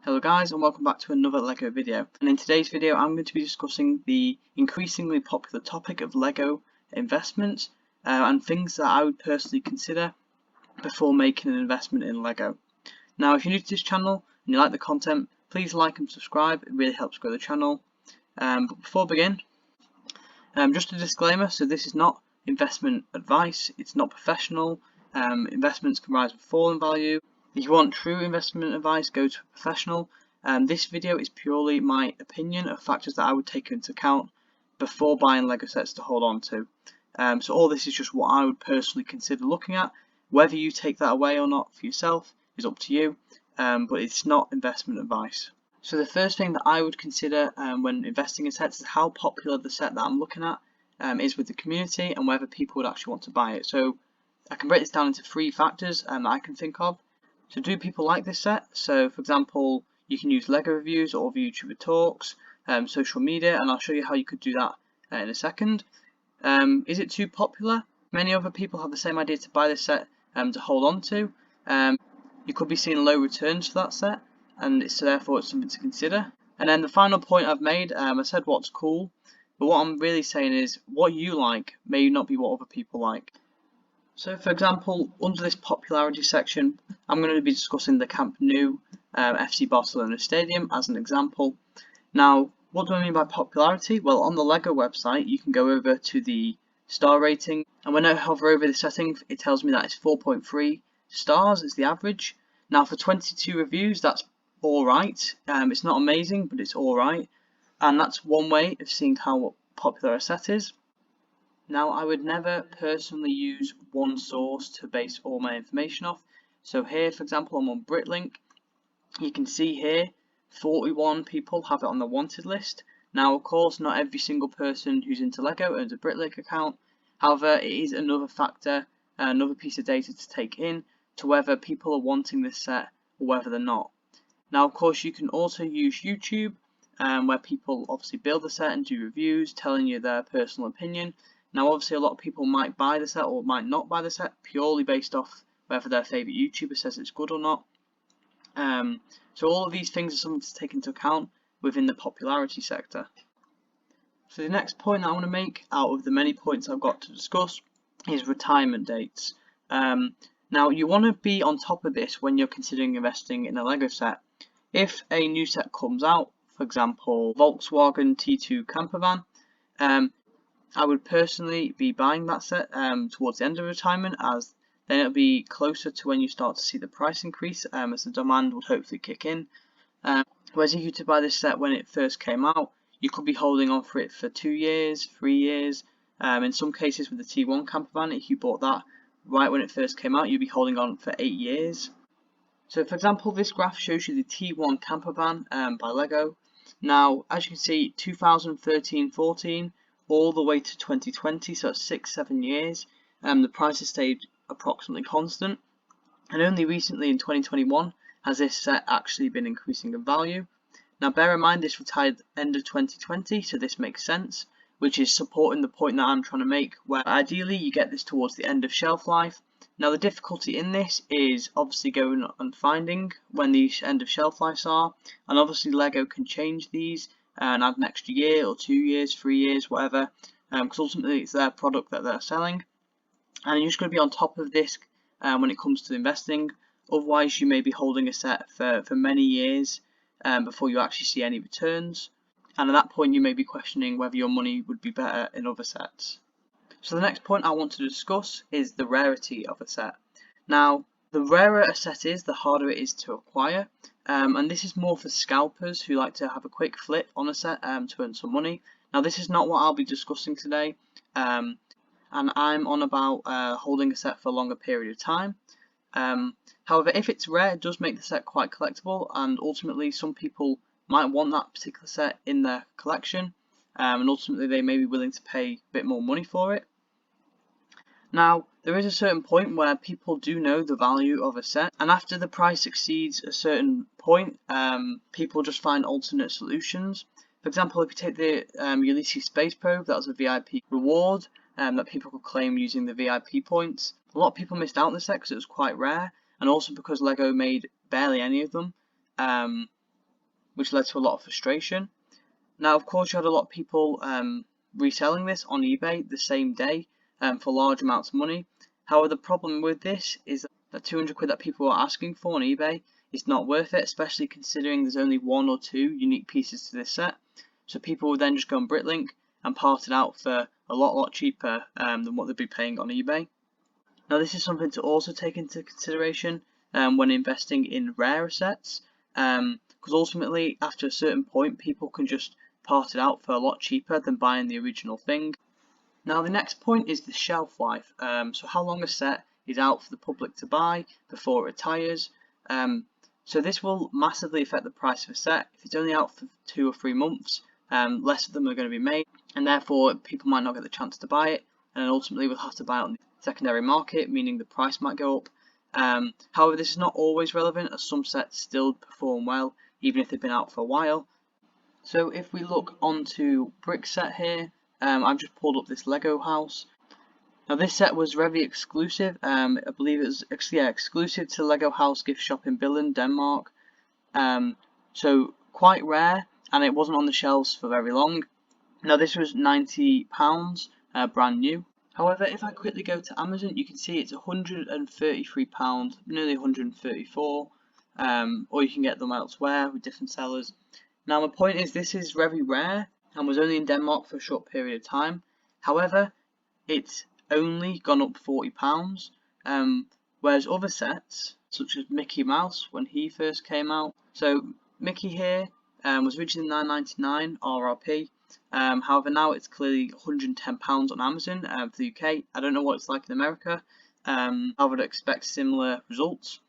Hello guys, and welcome back to another LEGO video. And in today's video I'm going to be discussing the increasingly popular topic of LEGO investments and things that I would personally consider before making an investment in LEGO. Now if you're new to this channel and you like the content, please like and subscribe, it really helps grow the channel. But before we begin, just a disclaimer, so this is not investment advice, it's not professional, investments can rise and fall in value. If you want true investment advice, go to a professional. This video is purely my opinion of factors that I would take into account before buying LEGO sets to hold on to. So all this is just what I would personally consider looking at. Whether you take that away or not for yourself is up to you, but it's not investment advice. So the first thing that I would consider when investing in sets is how popular the set that I'm looking at is with the community and whether people would actually want to buy it. So I can break this down into three factors that I can think of. So do people like this set? So for example, you can use LEGO reviews or YouTuber talks, social media, and I'll show you how you could do that in a second. Is it too popular? Many other people have the same idea to buy this set to hold on to. You could be seeing low returns for that set, and therefore it's something to consider. And then the final point I've made, I said what's cool, but what I'm really saying is what you like may not be what other people like. So for example, under this popularity section, I'm going to be discussing the Camp Nou FC Barcelona Stadium as an example. Now, what do I mean by popularity? Well, on the LEGO website, you can go over to the star rating, and when I hover over the setting, it tells me that it's 4.3 stars is the average. Now, for 22 reviews, that's alright. It's not amazing, but it's alright, and that's one way of seeing how popular a set is. Now, I would never personally use one source to base all my information off. So here, for example, I'm on BritLink. You can see here, 41 people have it on the wanted list. Now, of course, not every single person who's into LEGO owns a BritLink account. However, it is another factor, another piece of data to take in to whether people are wanting this set or whether they're not. Now, of course, you can also use YouTube, where people obviously build the set and do reviews, telling you their personal opinion. Now obviously a lot of people might buy the set or might not buy the set purely based off whether their favourite YouTuber says it's good or not. So all of these things are something to take into account within the popularity sector. So the next point I want to make out of the many points I've got to discuss is retirement dates. Now you want to be on top of this when you're considering investing in a LEGO set. If a new set comes out, for example Volkswagen T2 camper van, I would personally be buying that set towards the end of retirement, as then it'll be closer to when you start to see the price increase as the demand would hopefully kick in. Whereas if you were to buy this set when it first came out, you could be holding on for it for 2 years, 3 years. In some cases with the T1 camper van, if you bought that right when it first came out, you'd be holding on for 8 years. So for example, this graph shows you the T1 camper van by LEGO. Now as you can see, 2013-14 all the way to 2020, so that's 6-7 years, the price has stayed approximately constant, and only recently in 2021 has this set actually been increasing in value. Now bear in mind this retired end of 2020, so this makes sense, which is supporting the point that I'm trying to make, where ideally you get this towards the end of shelf life. Now the difficulty in this is obviously going and finding when these end of shelf lives are, and obviously LEGO can change these and add an extra year or 2 years, 3 years, whatever, because ultimately it's their product that they're selling, and you're just going to be on top of this when it comes to investing. Otherwise you may be holding a set for many years before you actually see any returns, and at that point you may be questioning whether your money would be better in other sets. So the next point I want to discuss is the rarity of a set. Now the rarer a set is, the harder it is to acquire, and this is more for scalpers who like to have a quick flip on a set to earn some money. Now this is not what I'll be discussing today, and I'm on about holding a set for a longer period of time. However, if it's rare, it does make the set quite collectible, and ultimately some people might want that particular set in their collection, and ultimately they may be willing to pay a bit more money for it. Now, there is a certain point where people do know the value of a set, and after the price exceeds a certain point, people just find alternate solutions. For example, if you take the Ulysses Space Probe, that was a VIP reward that people could claim using the VIP points. A lot of people missed out on the set because it was quite rare, and also because LEGO made barely any of them. which led to a lot of frustration. Now, of course, you had a lot of people reselling this on eBay the same day for large amounts of money. However, the problem with this is that 200 quid that people are asking for on eBay is not worth it, especially considering there's only 1 or 2 unique pieces to this set. So people will then just go on BritLink and part it out for a lot cheaper than what they'd be paying on eBay. Now, this is something to also take into consideration when investing in rarer sets, because ultimately, after a certain point, people can just part it out for a lot cheaper than buying the original thing. Now, the next point is the shelf life. So how long a set is out for the public to buy before it retires. So this will massively affect the price of a set. If it's only out for 2 or 3 months, less of them are going to be made, and therefore people might not get the chance to buy it, and ultimately we'll have to buy it on the secondary market, meaning the price might go up. However, this is not always relevant, as some sets still perform well even if they've been out for a while. So if we look onto brick set here, I've just pulled up this Lego house. Now this set was very exclusive. I believe it was exclusive to Lego House gift shop in Billund, Denmark. So quite rare, and it wasn't on the shelves for very long. Now this was £90, brand new. However, if I quickly go to Amazon, you can see it's £133, nearly 134, or you can get them elsewhere with different sellers. Now my point is, this is very rare and was only in Denmark for a short period of time. However, it's only gone up £40, whereas other sets, such as Mickey Mouse when he first came out, so Mickey here was originally £9.99 RRP. However, now it's clearly £110 on Amazon for the UK. I don't know what it's like in America. I would expect similar results.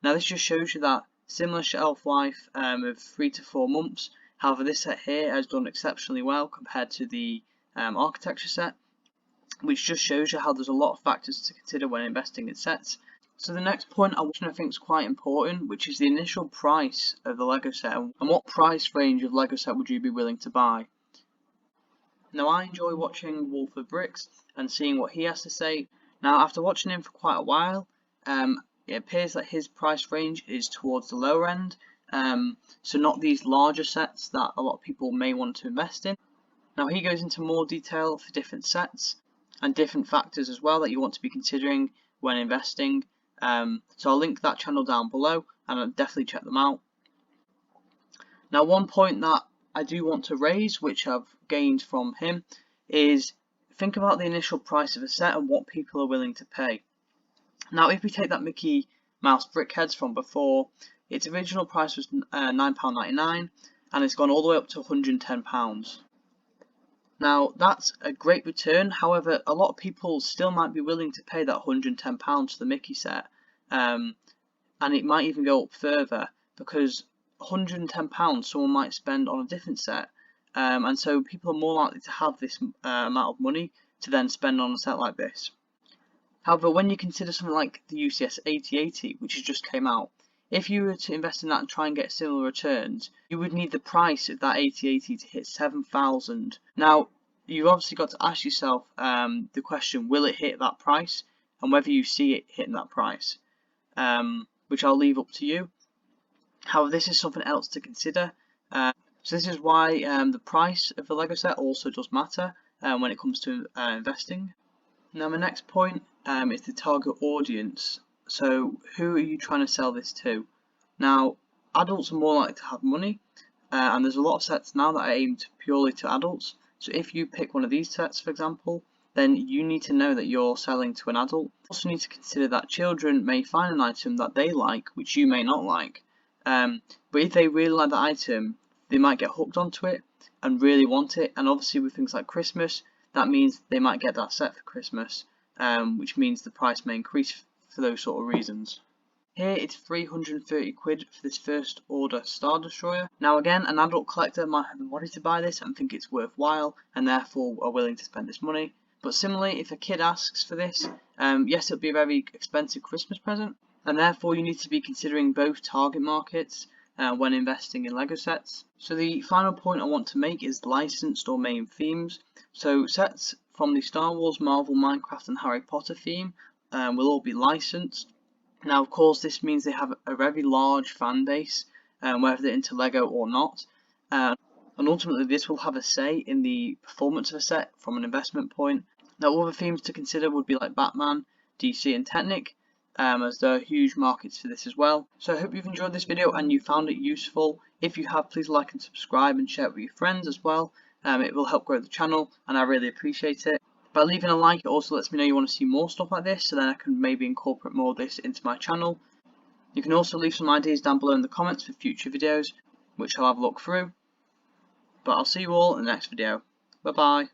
Now this just shows you that similar shelf life of 3 to 4 months. However, this set here has done exceptionally well compared to the architecture set, which just shows you how there's a lot of factors to consider when investing in sets. So the next point I think is quite important, which is the initial price of the Lego set, and what price range of Lego set would you be willing to buy. Now I enjoy watching Wolf of Bricks and seeing what he has to say. Now after watching him for quite a while, it appears that his price range is towards the lower end, so not these larger sets that a lot of people may want to invest in. Now he goes into more detail for different sets and different factors as well that you want to be considering when investing. So I'll link that channel down below, and I'll definitely check them out. Now one point that I do want to raise, which I've gained from him, is think about the initial price of a set and what people are willing to pay. Now if we take that Mickey Mouse Brickheads from before, its original price was £9.99 and it's gone all the way up to £110. Now that's a great return. However, a lot of people still might be willing to pay that £110 for the Mickey set, and it might even go up further, because £110 someone might spend on a different set, and so people are more likely to have this amount of money to then spend on a set like this. However, when you consider something like the UCS 8080, which has just came out, if you were to invest in that and try and get similar returns, you would need the price of that 8080 to hit 7,000. Now, you've obviously got to ask yourself the question, will it hit that price, and whether you see it hitting that price, which I'll leave up to you. However, this is something else to consider. So this is why the price of the Lego set also does matter when it comes to investing. Now my next point is the target audience. So who are you trying to sell this to? Now adults are more likely to have money, and there's a lot of sets now that are aimed purely to adults. So if you pick one of these sets, for example, then you need to know that you're selling to an adult. You also need to consider that children may find an item that they like, which you may not like. But if they really like the item, they might get hooked onto it and really want it. And obviously with things like Christmas, that means they might get that set for Christmas, which means the price may increase for those sort of reasons. Here it's 330 quid for this first order Star Destroyer. Now again, an adult collector might have been wanting to buy this and think it's worthwhile and therefore are willing to spend this money. But similarly, if a kid asks for this, yes, it'll be a very expensive Christmas present, and therefore you need to be considering both target markets when investing in Lego sets. So the final point I want to make is licensed or main themes. So sets from the Star Wars, Marvel, Minecraft and Harry Potter theme will all be licensed. Now of course this means they have a very large fan base, whether they're into Lego or not. And ultimately this will have a say in the performance of a set from an investment point. Now other themes to consider would be like Batman, DC and Technic, as there are huge markets for this as well. So I hope you've enjoyed this video and you found it useful. If you have, please like and subscribe and share it with your friends as well. It will help grow the channel and I really appreciate it. By leaving a like, it also lets me know you want to see more stuff like this, so then I can maybe incorporate more of this into my channel. You can also leave some ideas down below in the comments for future videos, which I'll have a look through. But I'll see you all in the next video. Bye bye.